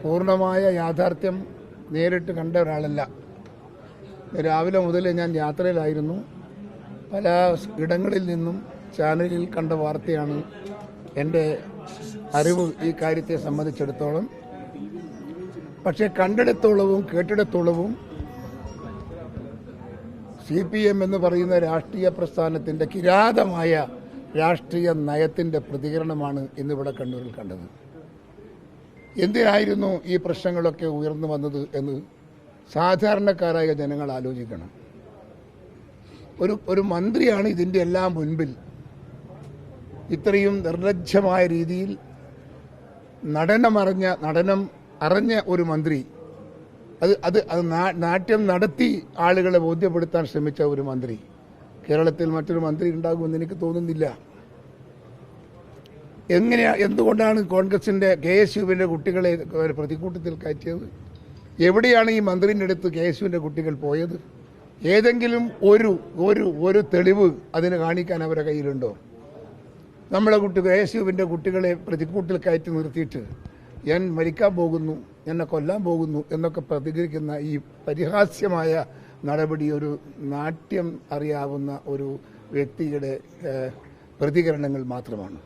പൂർണ്ണമായ യാഥാർത്ഥ്യം നേരിട്ട് കണ്ട ഒരാളല്ല. രാവിലെ മുതൽ ഞാൻ യാത്രയിലായിരുന്നു. പല ഇടങ്ങളിൽ നിന്നും ചാനലിൽ കണ്ട വാർത്തയാണ് എൻ്റെ അറിവ് ഈ കാര്യത്തെ സംബന്ധിച്ചിടത്തോളം. പക്ഷേ കണ്ടിടത്തോളവും കേട്ടിടത്തോളവും CPM എന്ന് പറയുന്ന രാഷ്ട്രീയ പ്രസ്ഥാനത്തിൻ്റെ കിരാതമായ രാഷ്ട്രീയ നയത്തിൻ്റെ പ്രതികരണമാണ് ഇന്നിവിടെ കണ്ണൂരിൽ കണ്ടത്. എന്തിനായിരുന്നു ഈ പ്രശ്നങ്ങളൊക്കെ ഉയർന്നു വന്നത് എന്ന് സാധാരണക്കാരായ ജനങ്ങൾ ആലോചിക്കണം. ഒരു മന്ത്രിയാണ് ഇതിൻ്റെ എല്ലാം മുൻപിൽ ഇത്രയും നിർലജ്ജമായ രീതിയിൽ നടനം അറിഞ്ഞ ഒരു മന്ത്രി, അത് നാട്യം നടത്തി ആളുകളെ ബോധ്യപ്പെടുത്താൻ ശ്രമിച്ച ഒരു മന്ത്രി. കേരളത്തിൽ മറ്റൊരു മന്ത്രി ഉണ്ടാകുമെന്ന് എനിക്ക് തോന്നുന്നില്ല. എന്തുകൊണ്ടാണ് കോൺഗ്രസിന്റെ KSUവിന്റെ കുട്ടികളെ പ്രതിക്കൂട്ടത്തിൽ കയറ്റിയത്? എവിടെയാണ് ഈ മന്ത്രിന്റെ അടുത്ത് KSUവിന്റെ കുട്ടികൾ പോയത്? ഏതെങ്കിലും ഒരു തെളിവ് അതിന് കാണിക്കാൻ അവരുടെ കയ്യിലുണ്ടോ? നമ്മളെ KSUവിന്റെ കുട്ടികളെ പ്രതിക്കൂട്ടിൽ കയറ്റി നിർത്തിയിട്ട് ഞാൻ മരിക്കാൻ പോകുന്നു, എന്നെ കൊല്ലാൻ പോകുന്നു എന്നൊക്കെ പ്രതികരിക്കുന്ന ഈ പരിഹാസ്യമായ നടപടി ഒരു നാട്യം അറിയാവുന്ന ഒരു വ്യക്തിയുടെ പ്രതികരണങ്ങൾ മാത്രമാണ്.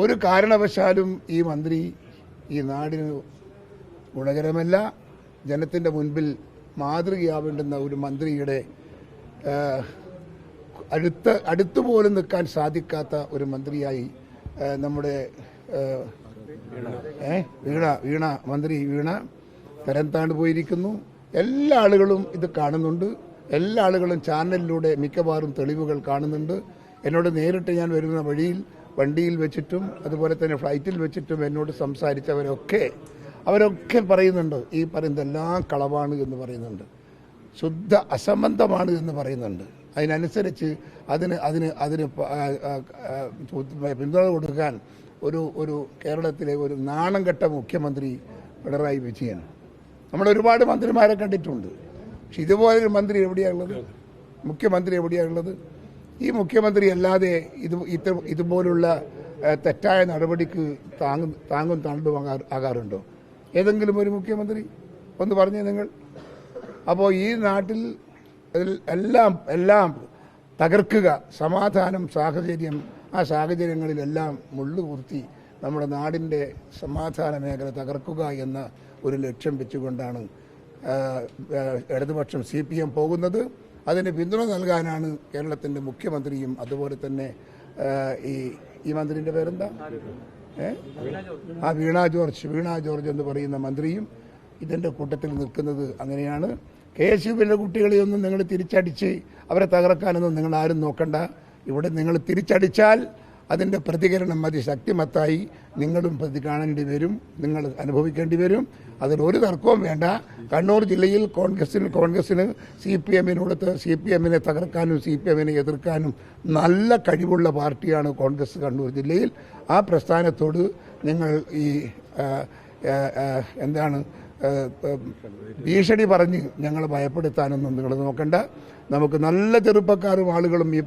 ഒരു കാരണവശാലും ഈ മന്ത്രി ഈ നാടിന് ഗുണകരമല്ല. ജനത്തിൻ്റെ മുൻപിൽ മാതൃകയാവേണ്ടുന്ന ഒരു മന്ത്രിയുടെ അടുത്തുപോലും നിൽക്കാൻ സാധിക്കാത്ത ഒരു മന്ത്രിയായി നമ്മുടെ മന്ത്രി വീണ തരം താണ്ടു പോയിരിക്കുന്നു. എല്ലാ ആളുകളും ഇത് കാണുന്നുണ്ട്. എല്ലാ ആളുകളും ചാനലിലൂടെ മിക്കവാറും തെളിവുകൾ കാണുന്നുണ്ട്. എന്നോട് നേരിട്ട് ഞാൻ വരുന്ന വണ്ടിയിൽ വെച്ചിട്ടും അതുപോലെ തന്നെ ഫ്ലൈറ്റിൽ വെച്ചിട്ടും എന്നോട് അവരൊക്കെ പറയുന്നുണ്ട്, ഈ പറയുന്നതെല്ലാം കളവാണ് എന്ന് പറയുന്നുണ്ട്, ശുദ്ധ അസംബന്ധമാണ് എന്ന് പറയുന്നുണ്ട്. അതിനനുസരിച്ച് അതിന് പിന്തുണ കൊടുക്കാൻ ഒരു കേരളത്തിലെ ഒരു നാണം കെട്ട മുഖ്യമന്ത്രി പിണറായി വിജയൻ. നമ്മൾ ഒരുപാട് മന്ത്രിമാരെ കണ്ടിട്ടുണ്ട്. പക്ഷെ ഇതുപോലൊരു മന്ത്രി എവിടെയാണുള്ളത്? മുഖ്യമന്ത്രി എവിടെയാണുള്ളത്? ഈ മുഖ്യമന്ത്രി അല്ലാതെ ഇതുപോലുള്ള തെറ്റായ നടപടിക്ക് താങ്ങും തണ്ടും ആകാറുണ്ടോ ഏതെങ്കിലും ഒരു മുഖ്യമന്ത്രി? ഒന്ന് പറഞ്ഞേ നിങ്ങൾ. അപ്പോൾ ഈ നാട്ടിൽ എല്ലാം തകർക്കുക, സമാധാനം, സാഹചര്യം, ആ സാഹചര്യങ്ങളിലെല്ലാം മുള്ളുകുർത്തി നമ്മുടെ നാടിൻ്റെ സമാധാന മേഖല തകർക്കുക എന്ന ഒരു ലക്ഷ്യം വെച്ചുകൊണ്ടാണ് ഇടതുപക്ഷം CPM പോകുന്നത്. അതിന് പിന്തുണ നൽകാനാണ് കേരളത്തിൻ്റെ മുഖ്യമന്ത്രിയും അതുപോലെ തന്നെ ഈ മന്ത്രിൻ്റെ പേരെന്താ, വീണ ജോർജ് എന്ന് പറയുന്ന മന്ത്രിയും ഇതിൻ്റെ കൂട്ടത്തിൽ നിൽക്കുന്നത്. അങ്ങനെയാണ്. KSUവിൻ്റെ കുട്ടികളെയൊന്നും നിങ്ങൾ തിരിച്ചടിച്ച് അവരെ തകർക്കാനൊന്നും നിങ്ങൾ ആരും നോക്കണ്ട. ഇവിടെ നിങ്ങൾ തിരിച്ചടിച്ചാൽ അതിൻ്റെ പ്രതികരണം അതിശക്തിമത്തായി നിങ്ങളും കാണേണ്ടി വരും, നിങ്ങൾ അനുഭവിക്കേണ്ടി വരും. അതിലൊരു തർക്കവും വേണ്ട. കണ്ണൂർ ജില്ലയിൽ കോൺഗ്രസിന് CPMനെ തകർക്കാനും CPMനെ എതിർക്കാനും നല്ല കഴിവുള്ള പാർട്ടിയാണ് കോൺഗ്രസ് കണ്ണൂർ ജില്ലയിൽ. ആ പ്രസ്ഥാനത്തോട് നിങ്ങൾ ഈ ഭീഷണി പറഞ്ഞ് ഞങ്ങളെ ഭയപ്പെടുത്താനൊന്നും നിങ്ങൾ നോക്കണ്ട. നമുക്ക് നല്ല ചെറുപ്പക്കാരും ആളുകളും ഈ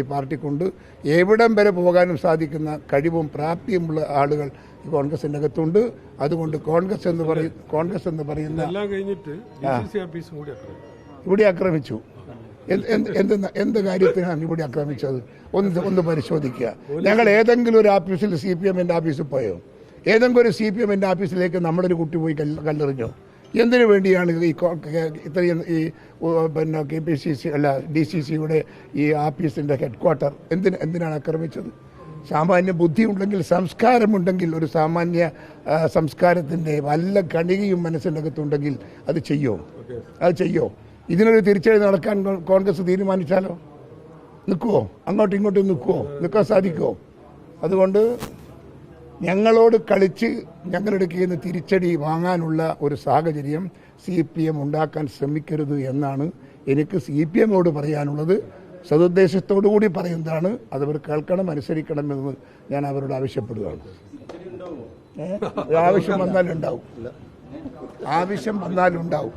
പാർട്ടിക്കുണ്ട്. എവിടം വരെ പോകാനും സാധിക്കുന്ന കഴിവും പ്രാപ്തിയുമുള്ള ആളുകൾ ഈ കോൺഗ്രസിൻ്റെ അകത്തുണ്ട്. അതുകൊണ്ട് കോൺഗ്രസ് എന്ന് പറയുന്ന ഇവിടെ ആക്രമിച്ചു. എന്ത് കാര്യത്തിനാണ് ഇവിടെ ആക്രമിച്ചത്? ഒന്ന് പരിശോധിക്കുക. ഞങ്ങൾ ഏതെങ്കിലും ഒരു ഓഫീസിൽ CPMന്റെ ഓഫീസിൽ പോയോ? ഏതെങ്കിലും ഒരു CPMന്റെ ഓഫീസിലേക്ക് നമ്മളൊരു കുട്ടി പോയി കല്ലെറിഞ്ഞോ? എന്തിനു വേണ്ടിയാണ് ഇത്രയും KPCC അല്ല DCCയുടെ ഈ ഓഫീസിൻ്റെ ഹെഡ്ക്വാർട്ടർ എന്തിനാണ് ആക്രമിച്ചത്? സാമാന്യ ബുദ്ധി ഉണ്ടെങ്കിൽ, സംസ്കാരമുണ്ടെങ്കിൽ, ഒരു സാമാന്യ സംസ്കാരത്തിൻ്റെ വല്ല കണികയും മനസ്സിൻ്റെ അകത്തുണ്ടെങ്കിൽ അത് ചെയ്യോ? ഇതിനൊരു തിരിച്ചടി നടക്കാൻ കോൺഗ്രസ് തീരുമാനിച്ചാലോ? നിൽക്കുമോ? അങ്ങോട്ടും ഇങ്ങോട്ടും നിൽക്കാൻ സാധിക്കുമോ? അതുകൊണ്ട് ഞങ്ങളോട് കളിച്ച് ഞങ്ങളുടെ കയ്യിൽ നിന്ന് തിരിച്ചടി വാങ്ങാനുള്ള ഒരു സാഹചര്യം CPM ഉണ്ടാക്കാൻ ശ്രമിക്കരുത് എന്നാണ് എനിക്ക് CPMോട് പറയാനുള്ളത്. സതുദ്ദേശത്തോടു കൂടി പറയുന്നതാണ്. അതവർ കേൾക്കണം, അനുസരിക്കണമെന്ന് ഞാൻ അവരോട് ആവശ്യപ്പെടുകയാണ്. ആവശ്യം വന്നാലുണ്ടാവും.